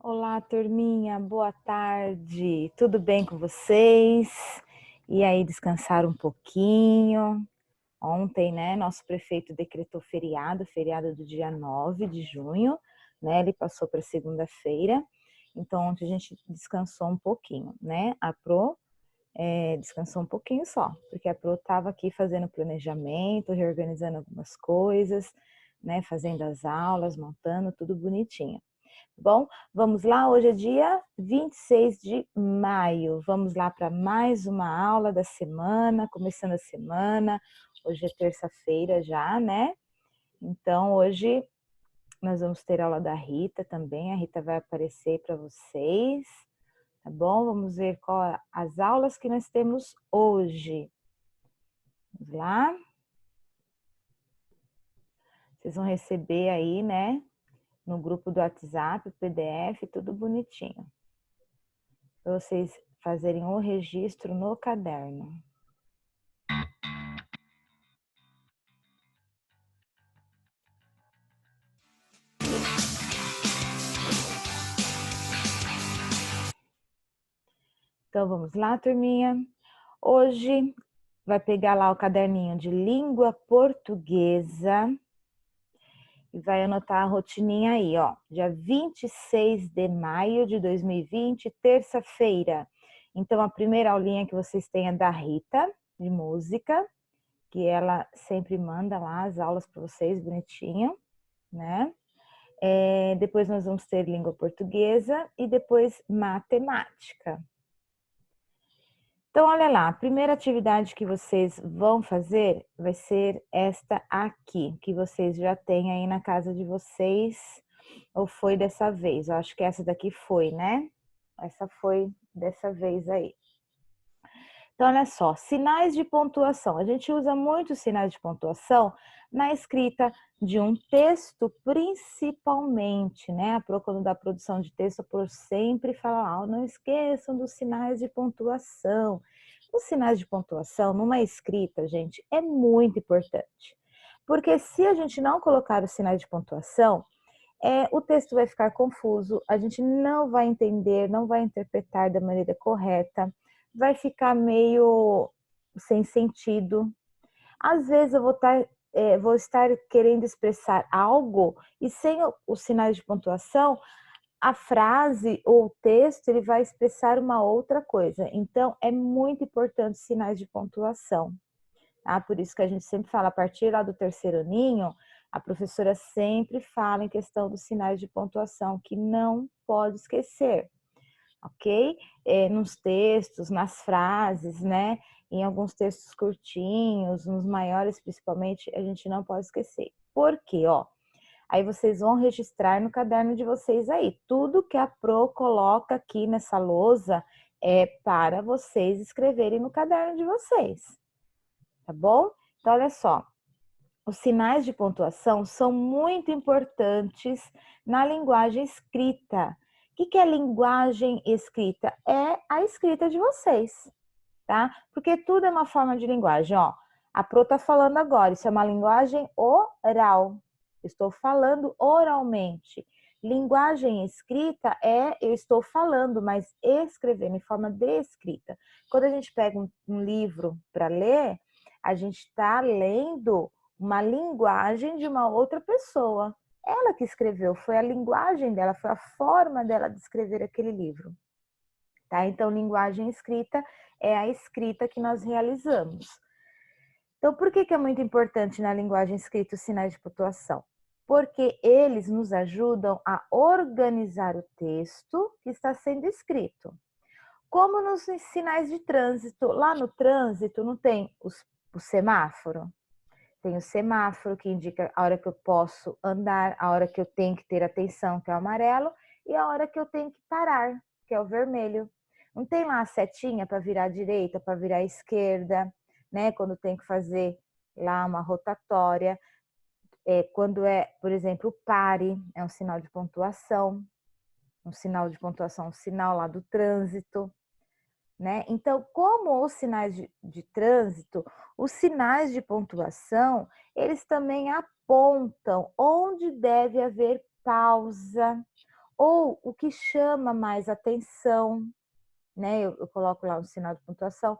Olá, turminha, boa tarde. Tudo bem com vocês? E aí, descansaram um pouquinho? Ontem, né, nosso prefeito decretou feriado do dia 9 de junho, né? Ele passou para segunda-feira. Então, ontem a gente descansou um pouquinho, né? A Pro descansou um pouquinho só, porque a Pro estava aqui fazendo planejamento, reorganizando algumas coisas, né? Fazendo as aulas, montando tudo bonitinho. Bom, vamos lá, hoje é dia 26 de maio. Vamos lá para mais uma aula da semana, começando a semana. Hoje é terça-feira já, né? Então, hoje nós vamos ter aula da Rita também. A Rita vai aparecer para vocês, tá bom? Vamos ver qual as aulas que nós temos hoje. Vamos lá. Vocês vão receber aí, né? No grupo do WhatsApp, o PDF, tudo bonitinho. Para vocês fazerem o registro no caderno. Então, vamos lá, turminha. Hoje vai pegar lá o caderninho de língua portuguesa e vai anotar a rotininha aí, ó. Dia 26 de maio de 2020, terça-feira. Então, a primeira aulinha que vocês têm é da Rita, de música, que ela sempre manda lá as aulas para vocês, bonitinho, né? Depois nós vamos ter língua portuguesa e depois matemática. Então, olha lá, a primeira atividade que vocês vão fazer vai ser esta aqui, que vocês já têm aí na casa de vocês, ou foi dessa vez? Eu acho que essa daqui foi, né? Essa foi dessa vez aí. Então, olha só, sinais de pontuação. A gente usa muito sinais de pontuação na escrita de um texto, principalmente, né? Quando da produção de texto, por sempre falar, não esqueçam dos sinais de pontuação. Os sinais de pontuação numa escrita, gente, é muito importante. Porque se a gente não colocar os sinais de pontuação, o texto vai ficar confuso, a gente não vai entender, não vai interpretar da maneira correta, vai ficar meio sem sentido. Às vezes eu vou estar querendo expressar algo e sem os sinais de pontuação, a frase ou o texto ele vai expressar uma outra coisa. Então, é muito importante os sinais de pontuação. Tá? Por isso que a gente sempre fala, a partir lá do terceiro aninho, a professora sempre fala em questão dos sinais de pontuação, que não pode esquecer, ok? Nos textos, nas frases, né? Em alguns textos curtinhos, nos maiores principalmente, a gente não pode esquecer. Por quê? Ó, aí vocês vão registrar no caderno de vocês aí. Tudo que a Pro coloca aqui nessa lousa é para vocês escreverem no caderno de vocês, tá bom? Então, olha só. Os sinais de pontuação são muito importantes na linguagem escrita. O que é linguagem escrita? É a escrita de vocês, tá? Porque tudo é uma forma de linguagem, ó. A Pro tá falando agora, isso é uma linguagem oral. Estou falando oralmente. Linguagem escrita eu estou falando, mas escrevendo em forma de escrita. Quando a gente pega um livro para ler, a gente está lendo uma linguagem de uma outra pessoa. Ela que escreveu, foi a linguagem dela, foi a forma dela de escrever aquele livro. Tá? Então, linguagem escrita é a escrita que nós realizamos. Então, por que é muito importante na linguagem escrita os sinais de pontuação? Porque eles nos ajudam a organizar o texto que está sendo escrito. Como nos sinais de trânsito, lá no trânsito não tem o semáforo? Tem o semáforo que indica a hora que eu posso andar, a hora que eu tenho que ter atenção, que é o amarelo, e a hora que eu tenho que parar, que é o vermelho. Não tem lá a setinha para virar à direita, para virar à esquerda, né? Quando tem que fazer lá uma rotatória. Quando por exemplo, pare, é um sinal de pontuação. Um sinal de pontuação, um sinal lá do trânsito. Né? Então, como os sinais de trânsito, os sinais de pontuação, eles também apontam onde deve haver pausa, ou o que chama mais atenção, né? Eu coloco lá um sinal de pontuação,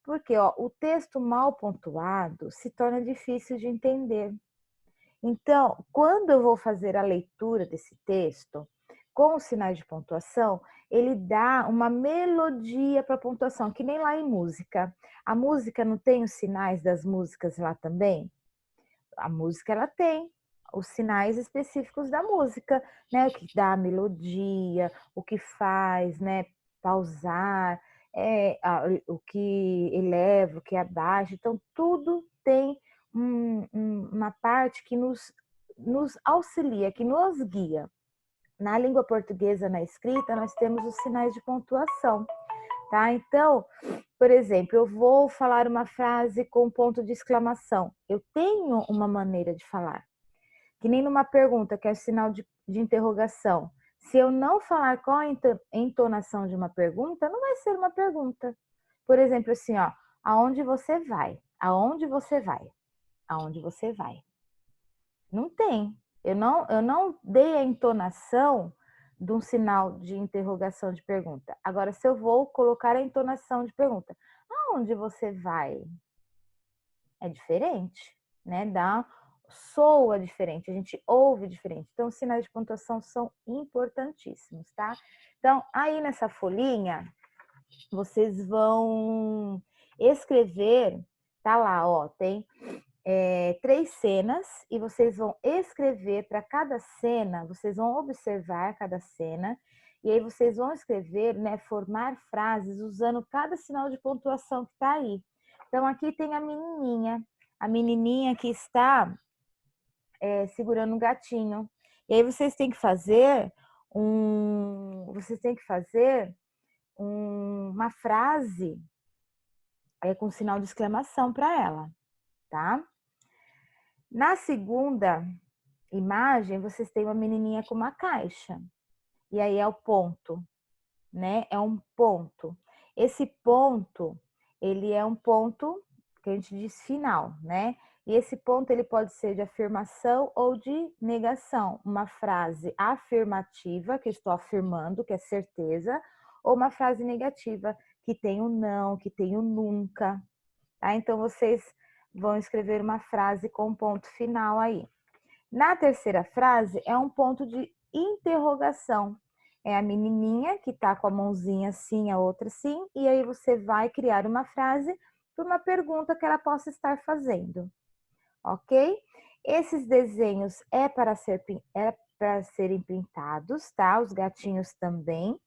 porque ó, o texto mal pontuado se torna difícil de entender. Então, quando eu vou fazer a leitura desse texto, com os sinais de pontuação, ele dá uma melodia para a pontuação, que nem lá em música. A música não tem os sinais das músicas lá também? A música ela tem os sinais específicos da música, né? O que dá a melodia, o que faz, né? Pausar, o que eleva, o que abaixa. Então, tudo tem uma parte que nos auxilia, que nos guia. Na língua portuguesa, na escrita, nós temos os sinais de pontuação, tá? Então, por exemplo, eu vou falar uma frase com ponto de exclamação. Eu tenho uma maneira de falar, que nem numa pergunta, que é o sinal de interrogação. Se eu não falar com a entonação de uma pergunta, não vai ser uma pergunta. Por exemplo, assim, ó, aonde você vai? Aonde você vai? Aonde você vai? Não tem. Eu não dei a entonação de um sinal de interrogação de pergunta. Agora, se eu vou colocar a entonação de pergunta, aonde você vai? É diferente, né? Soa diferente, a gente ouve diferente. Então, os sinais de pontuação são importantíssimos, tá? Então, aí nessa folhinha, vocês vão escrever, tá lá, ó, tem 3 cenas e vocês vão escrever para cada cena, vocês vão observar cada cena e aí vocês vão escrever, né, formar frases usando cada sinal de pontuação que está aí. Então, aqui tem a menininha que está segurando um gatinho. E aí vocês têm que fazer uma frase com sinal de exclamação para ela, tá? Na segunda imagem, vocês têm uma menininha com uma caixa. E aí é o ponto, né? É um ponto. Esse ponto, ele é um ponto que a gente diz final, né? E esse ponto ele pode ser de afirmação ou de negação. Uma frase afirmativa, que eu estou afirmando, que é certeza, ou uma frase negativa, que tem o não, que tem o nunca. Tá? Então, vocês vão escrever uma frase com ponto final aí. Na terceira frase, é um ponto de interrogação. É a menininha que está com a mãozinha assim, a outra assim, e aí você vai criar uma frase para uma pergunta que ela possa estar fazendo, ok? Esses desenhos é para serem pintados, tá? Os gatinhos também,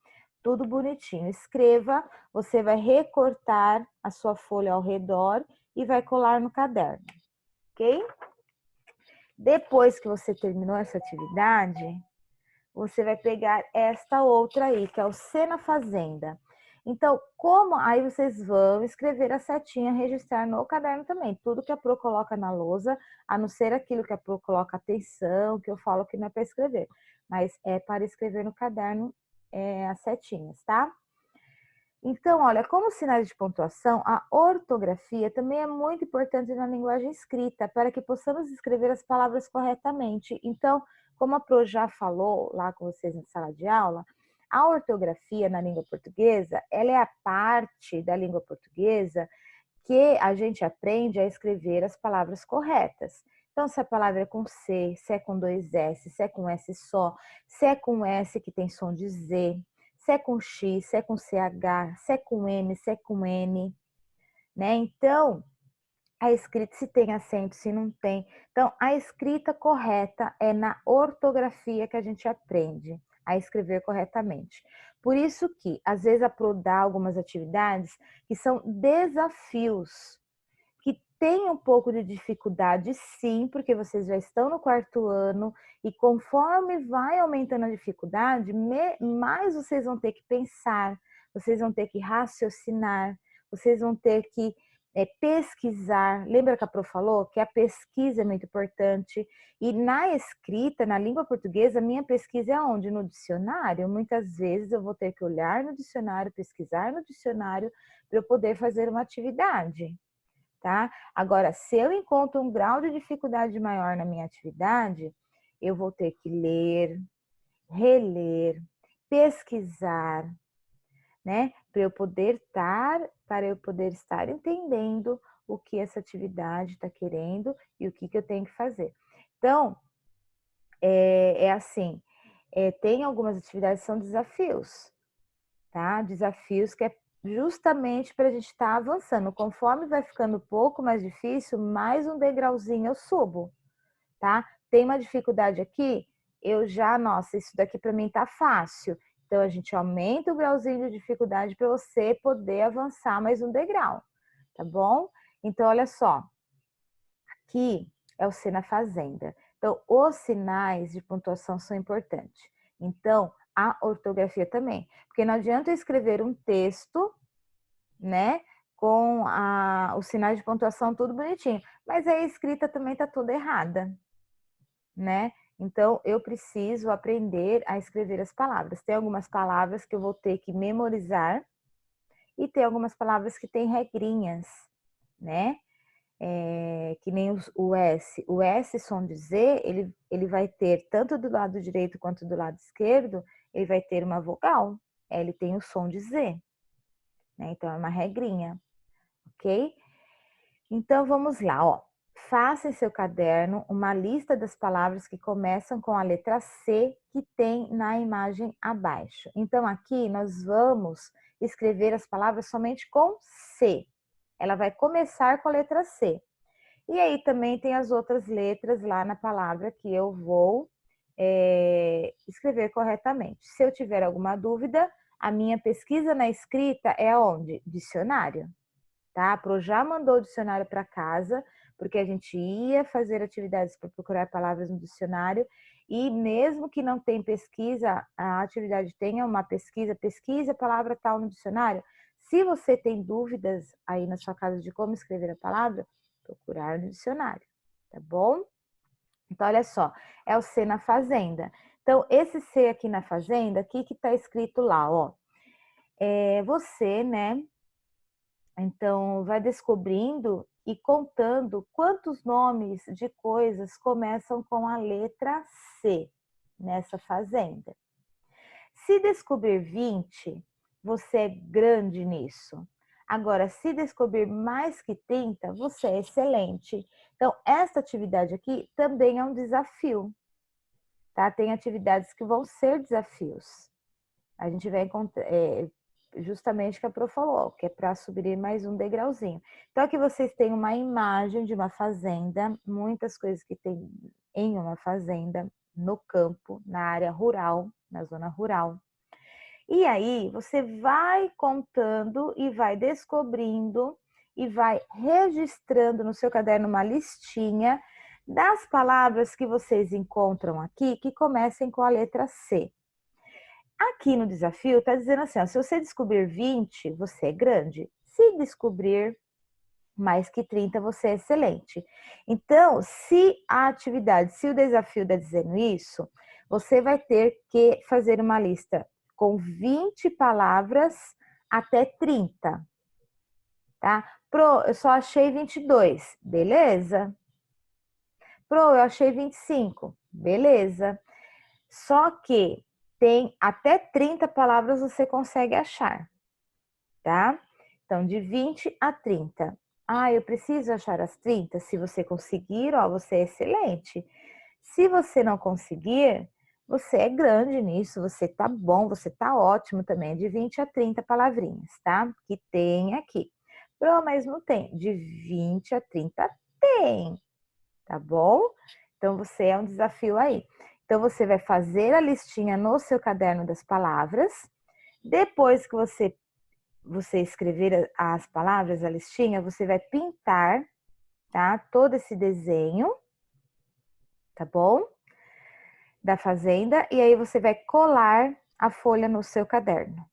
tudo bonitinho. Escreva, você vai recortar a sua folha ao redor e vai colar no caderno, ok? Depois que você terminou essa atividade, você vai pegar esta outra aí, que é o C na Fazenda. Então, aí vocês vão escrever a setinha, registrar no caderno também. Tudo que a Pro coloca na lousa, a não ser aquilo que a Pro coloca atenção, que eu falo que não é para escrever. Mas é para escrever no caderno as setinhas, tá? Então, olha, como sinais de pontuação, a ortografia também é muito importante na linguagem escrita, para que possamos escrever as palavras corretamente. Então, como a Pro já falou lá com vocês na sala de aula, a ortografia na língua portuguesa, ela é a parte da língua portuguesa que a gente aprende a escrever as palavras corretas. Então, se a palavra é com C, se é com 2 S, se é com S só, se é com S que tem som de Z, se é com X, se é com CH, se é com M, se é com N, né? Então, a escrita, se tem acento, se não tem. Então, a escrita correta é na ortografia que a gente aprende a escrever corretamente. Por isso que, às vezes, a Pro dá algumas atividades que são desafios, que tem um pouco de dificuldade, sim, porque vocês já estão no 4º ano e conforme vai aumentando a dificuldade, mais vocês vão ter que pensar, vocês vão ter que raciocinar, vocês vão ter que pesquisar. Lembra que a Pro falou que a pesquisa é muito importante? E na escrita, na língua portuguesa, a minha pesquisa é onde? No dicionário. Muitas vezes eu vou ter que olhar no dicionário, pesquisar no dicionário para eu poder fazer uma atividade. Tá? Agora, se eu encontro um grau de dificuldade maior na minha atividade, eu vou ter que ler, reler, pesquisar, né? Para eu poder estar entendendo o que essa atividade está querendo e o que eu tenho que fazer. Então, assim, tem algumas atividades que são desafios, tá? Desafios que é justamente para a gente estar avançando. Conforme vai ficando um pouco mais difícil, mais um degrauzinho eu subo, tá? Tem uma dificuldade aqui, nossa, isso daqui para mim tá fácil. Então, a gente aumenta o grauzinho de dificuldade para você poder avançar mais um degrau, tá bom? Então, olha só, aqui é o C na fazenda. Então, os sinais de pontuação são importantes. Então, a ortografia também. Porque não adianta eu escrever um texto, né, com os sinais de pontuação tudo bonitinho, mas a escrita também tá toda errada, né? Então, eu preciso aprender a escrever as palavras. Tem algumas palavras que eu vou ter que memorizar e tem algumas palavras que têm regrinhas, né? Que nem o S. O S, som de Z, ele vai ter, tanto do lado direito quanto do lado esquerdo, ele vai ter uma vogal. Ele tem o som de Z, né? Então, é uma regrinha, ok? Então, vamos lá, ó. Faça em seu caderno uma lista das palavras que começam com a letra C que tem na imagem abaixo. Então, aqui nós vamos escrever as palavras somente com C. Ela vai começar com a letra C. E aí também tem as outras letras lá na palavra que eu vou escrever corretamente. Se eu tiver alguma dúvida, a minha pesquisa na escrita é aonde? Dicionário. Tá? A Pro já mandou o dicionário para casa, porque a gente ia fazer atividades para procurar palavras no dicionário, e mesmo que não tenha pesquisa, a atividade tenha uma pesquisa, pesquise a palavra tal no dicionário. Se você tem dúvidas aí na sua casa de como escrever a palavra, procurar no dicionário, tá bom? Então, olha só, é o C na fazenda. Então, esse C aqui na fazenda, o que tá escrito lá, ó? Você, né? Então, vai descobrindo e contando quantos nomes de coisas começam com a letra C nessa fazenda. Se descobrir 20, você é grande nisso. Agora, se descobrir mais que 30, você é excelente. Então, essa atividade aqui também é um desafio, tá? Tem atividades que vão ser desafios. A gente vai encontrar, justamente o que a Pro falou, que é para subir mais um degrauzinho. Então, aqui vocês têm uma imagem de uma fazenda, muitas coisas que tem em uma fazenda, no campo, na área rural, na zona rural. E aí, você vai contando e vai descobrindo e vai registrando no seu caderno uma listinha das palavras que vocês encontram aqui que comecem com a letra C. Aqui no desafio está dizendo assim, ó, se você descobrir 20, você é grande. Se descobrir mais que 30, você é excelente. Então, se o desafio está dizendo isso, você vai ter que fazer uma lista com 20 palavras até 30, tá? Pro, eu só achei 22, beleza? Pro, eu achei 25, beleza? Só que tem até 30 palavras você consegue achar, tá? Então, de 20 a 30. Ah, eu preciso achar as 30? Se você conseguir, ó, você é excelente. Se você não conseguir, você é grande nisso, você tá bom, você tá ótimo também. De 20 a 30 palavrinhas, tá? Que tem aqui. Mas não tem. De 20 a 30 tem, tá bom? Então, você é um desafio aí. Então, você vai fazer a listinha no seu caderno das palavras. Depois que você escrever as palavras, a listinha, você vai pintar, tá? Todo esse desenho, tá bom? Da fazenda. E aí, você vai colar a folha no seu caderno.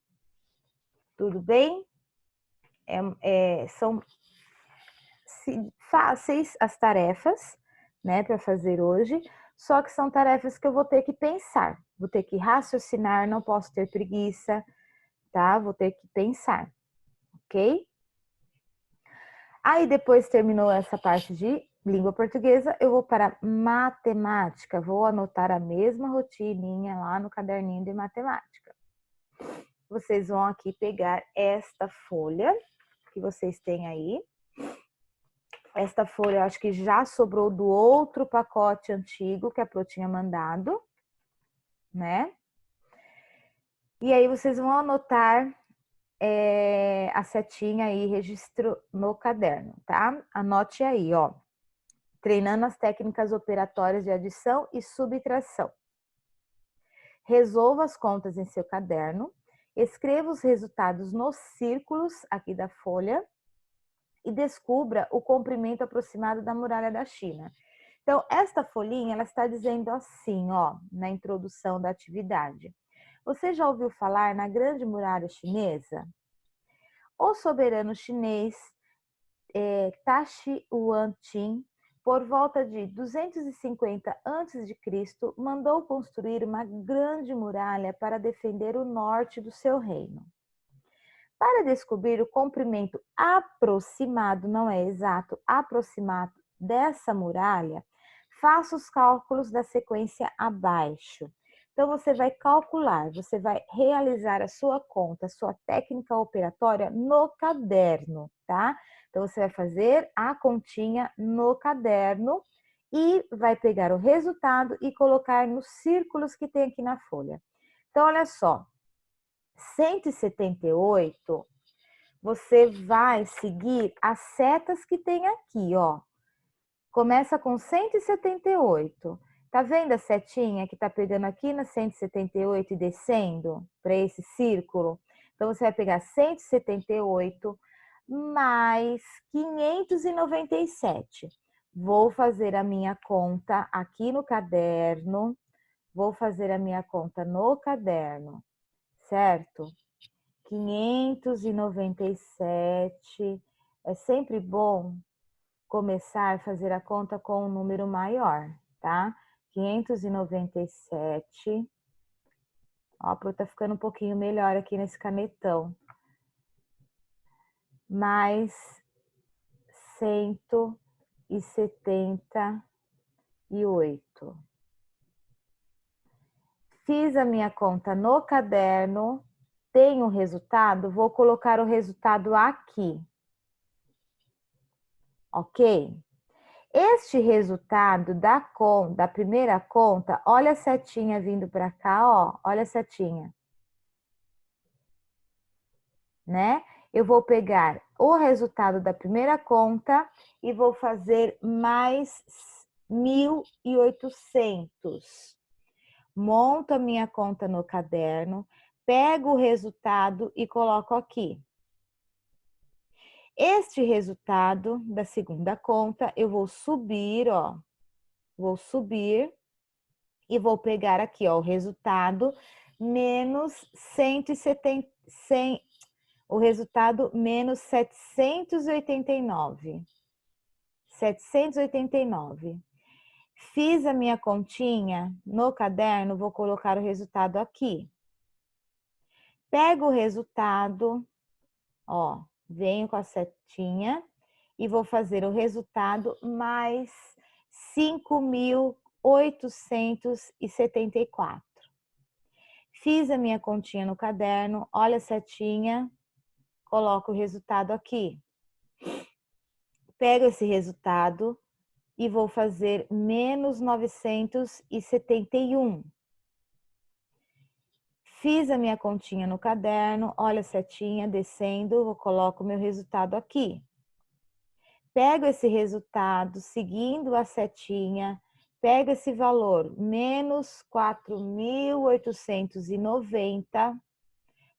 Tudo bem? São fáceis as tarefas, né, para fazer hoje, só que são tarefas que eu vou ter que pensar, vou ter que raciocinar, não posso ter preguiça, tá? Vou ter que pensar, ok? Aí depois terminou essa parte de língua portuguesa, eu vou para matemática, vou anotar a mesma rotininha lá no caderninho de matemática. Vocês vão aqui pegar esta folha que vocês têm aí. Esta folha eu acho que já sobrou do outro pacote antigo que a Pro tinha mandado, né? E aí vocês vão anotar a setinha aí, registro no caderno, tá? Anote aí, ó. Treinando as técnicas operatórias de adição e subtração. Resolva as contas em seu caderno, escreva os resultados nos círculos aqui da folha e descubra o comprimento aproximado da muralha da China. Então, esta folhinha, ela está dizendo assim, ó, na introdução da atividade. Você já ouviu falar na Grande Muralha Chinesa? O soberano chinês Tashi Yuanqing, por volta de 250 a.C., mandou construir uma grande muralha para defender o norte do seu reino. Para descobrir o comprimento aproximado, não é exato, aproximado dessa muralha, faça os cálculos da sequência abaixo. Então, você vai calcular, você vai realizar a sua conta, a sua técnica operatória no caderno, tá? Então, você vai fazer a continha no caderno e vai pegar o resultado e colocar nos círculos que tem aqui na folha. Então, olha só, 178, você vai seguir as setas que tem aqui, ó. Começa com 178. Tá vendo a setinha que tá pegando aqui na 178 e descendo para esse círculo? Então, você vai pegar 178 mais 597. Vou fazer a minha conta aqui no caderno. Vou fazer a minha conta no caderno, certo? 597. É sempre bom começar a fazer a conta com um número maior, tá? 597. Ó, tá ficando um pouquinho melhor aqui nesse canetão. Mais 178. Fiz a minha conta no caderno, tenho o resultado, vou colocar o resultado aqui. Ok? Este resultado da primeira conta, olha a setinha vindo para cá, ó, olha a setinha. Né? Eu vou pegar o resultado da primeira conta e vou fazer mais 1.800. Monto a minha conta no caderno, pego o resultado e coloco aqui. Este resultado da segunda conta, eu vou subir, ó. Vou subir e vou pegar aqui, ó, o resultado menos 170, o resultado menos 789. 789. Fiz a minha continha no caderno, vou colocar o resultado aqui. Pego o resultado, ó, venho com a setinha e vou fazer o resultado mais 5.874. Fiz a minha continha no caderno, olha a setinha, coloco o resultado aqui. Pego esse resultado e vou fazer menos 971. Fiz a minha continha no caderno, olha a setinha descendo, coloco o meu resultado aqui. Pego esse resultado, seguindo a setinha, pego esse valor, menos 4.890,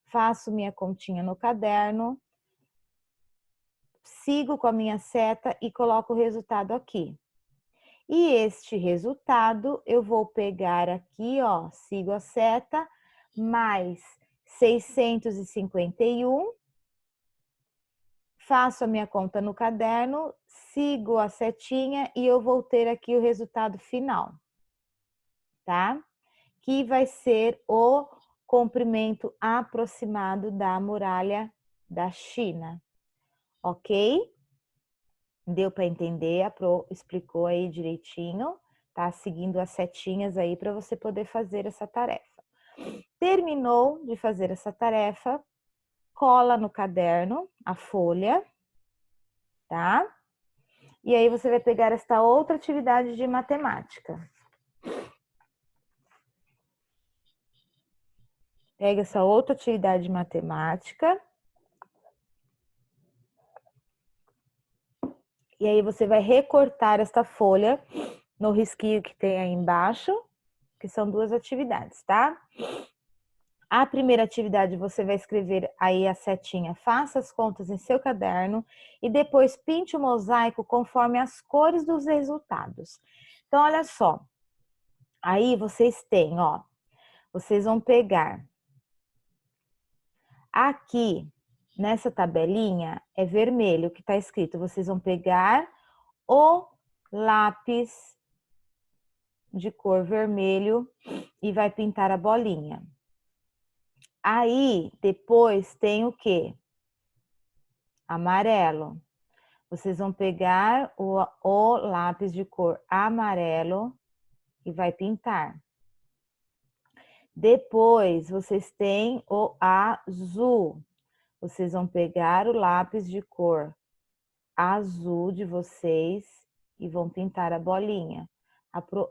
faço minha continha no caderno, sigo com a minha seta e coloco o resultado aqui. E este resultado eu vou pegar aqui, ó, sigo a seta, mais 651, faço a minha conta no caderno, sigo a setinha e eu vou ter aqui o resultado final, tá? Que vai ser o comprimento aproximado da muralha da China, ok? Deu para entender? A Pro explicou aí direitinho, tá? Seguindo as setinhas aí para você poder fazer essa tarefa. Terminou de fazer essa tarefa, cola no caderno a folha, tá? E aí você vai pegar esta outra atividade de matemática. Pega essa outra atividade de matemática. E aí você vai recortar esta folha no risquinho que tem aí embaixo, que são duas atividades, tá? A primeira atividade você vai escrever aí a setinha, faça as contas em seu caderno e depois pinte o mosaico conforme as cores dos resultados. Então, olha só, aí vocês têm, ó, vocês vão pegar aqui, nessa tabelinha, é vermelho que tá escrito, vocês vão pegar o lápis de cor vermelho e vai pintar a bolinha. Aí, depois tem o quê? Amarelo. Vocês vão pegar o lápis de cor amarelo e vai pintar. Depois, vocês têm o azul. Vocês vão pegar o lápis de cor azul de vocês e vão pintar a bolinha. A Pro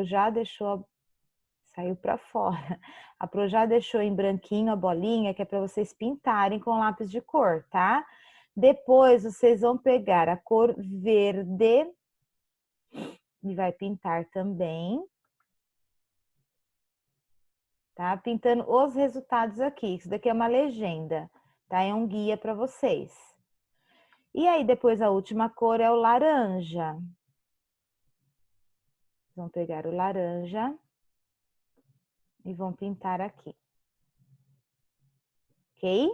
já deixou, saiu para fora. A Pro já deixou em branquinho a bolinha, que é para vocês pintarem com lápis de cor, tá? Depois, vocês vão pegar a cor verde e vai pintar também, tá? Pintando os resultados aqui. Isso daqui é uma legenda, tá? É um guia para vocês. E aí, depois, a última cor é o laranja. Vão pegar o laranja e vão pintar aqui. Ok?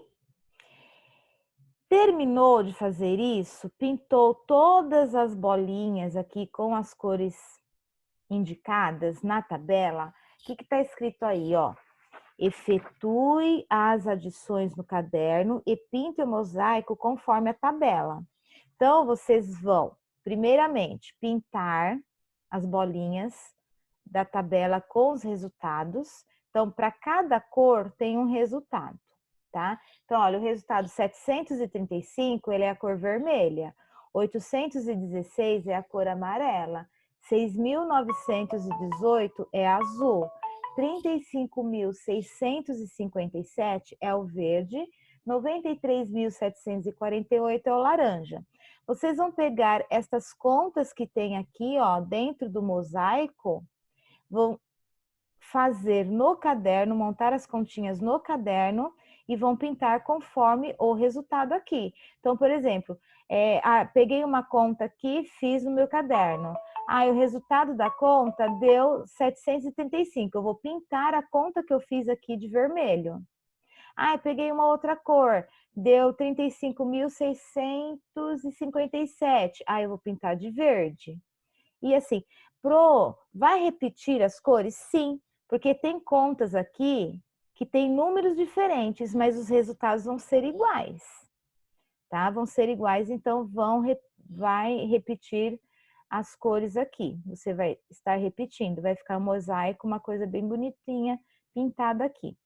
Terminou de fazer isso, pintou todas as bolinhas aqui com as cores indicadas na tabela. O que está escrito aí, ó? Efetue as adições no caderno e pinte o mosaico conforme a tabela. Então, vocês vão, primeiramente, pintar as bolinhas da tabela com os resultados. Então, para cada cor tem um resultado, tá? Então, olha, o resultado 735, ele é a cor vermelha. 816 é a cor amarela. 6.918 é azul. 35.657 é o verde. 93.748 é o laranja. Vocês vão pegar estas contas que tem aqui, ó, dentro do mosaico, vão fazer no caderno, montar as continhas no caderno e vão pintar conforme o resultado aqui. Então, por exemplo, peguei uma conta aqui, fiz no meu caderno. O resultado da conta deu 735. Eu vou pintar a conta que eu fiz aqui de vermelho. Peguei uma outra cor, deu 35.657. Eu vou pintar de verde. E assim, vai repetir as cores? Sim, porque tem contas aqui que tem números diferentes, mas os resultados vão ser iguais, tá? Vão ser iguais, então vai repetir as cores aqui. Você vai estar repetindo, vai ficar um mosaico, uma coisa bem bonitinha pintada aqui,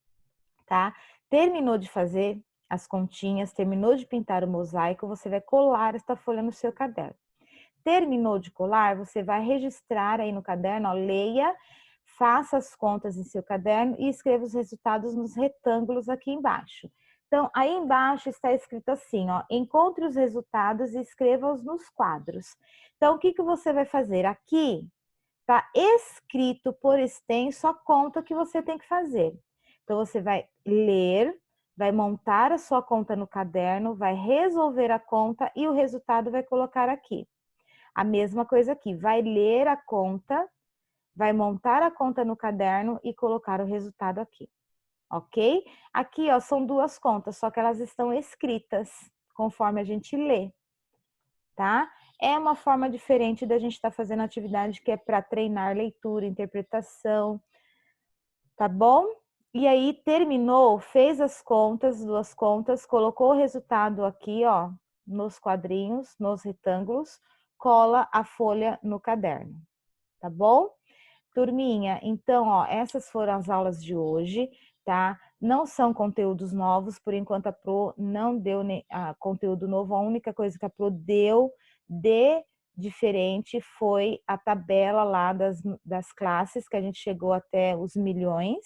tá? Terminou de fazer as continhas, terminou de pintar o mosaico, você vai colar esta folha no seu caderno. Terminou de colar, você vai registrar aí no caderno, ó, leia, faça as contas em seu caderno e escreva os resultados nos retângulos aqui embaixo. Então, aí embaixo está escrito assim, ó, encontre os resultados e escreva-os nos quadros. Então, o que você vai fazer? Aqui está escrito por extenso a conta que você tem que fazer. Então, você vai ler, vai montar a sua conta no caderno, vai resolver a conta e o resultado vai colocar aqui. A mesma coisa aqui, vai ler a conta, vai montar a conta no caderno e colocar o resultado aqui, ok? Aqui, ó, são duas contas, só que elas estão escritas conforme a gente lê, tá? É uma forma diferente da gente estar fazendo atividade que é para treinar leitura, interpretação, tá bom? E aí, terminou, fez as contas, duas contas, colocou o resultado aqui, ó, nos quadrinhos, nos retângulos, cola a folha no caderno, tá bom? Turminha, então, ó, essas foram as aulas de hoje, tá? Não são conteúdos novos, por enquanto a Pro não deu conteúdo novo, a única coisa que a Pro deu de diferente foi a tabela lá das classes, que a gente chegou até os milhões,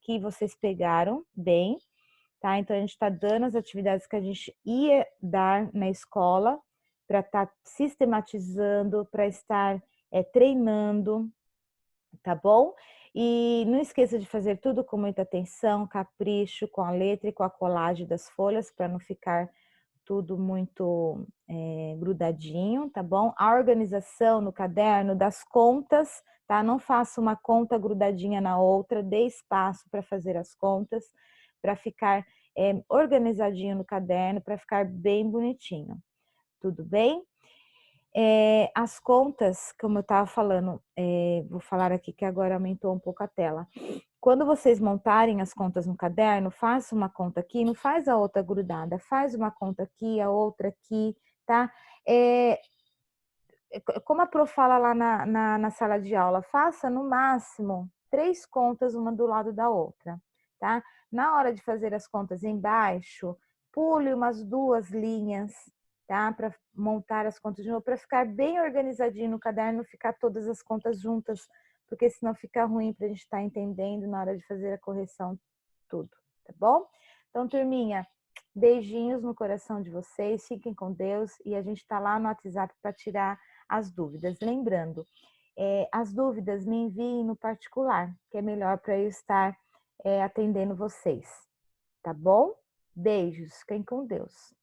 que vocês pegaram bem, tá? Então, a gente está dando as atividades que a gente ia dar na escola, para estar sistematizando, para estar treinando, tá bom? E não esqueça de fazer tudo com muita atenção, capricho, com a letra e com a colagem das folhas, para não ficar tudo muito grudadinho, tá bom? A organização no caderno das contas, tá? Não faça uma conta grudadinha na outra, dê espaço para fazer as contas, para ficar organizadinho no caderno, para ficar bem bonitinho. Tudo bem? As contas, como eu estava falando, vou falar aqui que agora aumentou um pouco a tela. Quando vocês montarem as contas no caderno, faça uma conta aqui, não faz a outra grudada, faz uma conta aqui, a outra aqui, tá? Como a Pro fala lá na sala de aula, faça no máximo 3 contas uma do lado da outra, tá? Na hora de fazer as contas embaixo, pule umas 2 linhas, tá? Para montar as contas de novo, para ficar bem organizadinho no caderno, não ficar todas as contas juntas, porque senão fica ruim para a gente estar entendendo na hora de fazer a correção tudo, tá bom? Então, turminha, beijinhos no coração de vocês, fiquem com Deus e a gente está lá no WhatsApp para tirar as dúvidas. Lembrando, as dúvidas me enviem no particular, que é melhor para eu estar atendendo vocês, tá bom? Beijos, fiquem com Deus.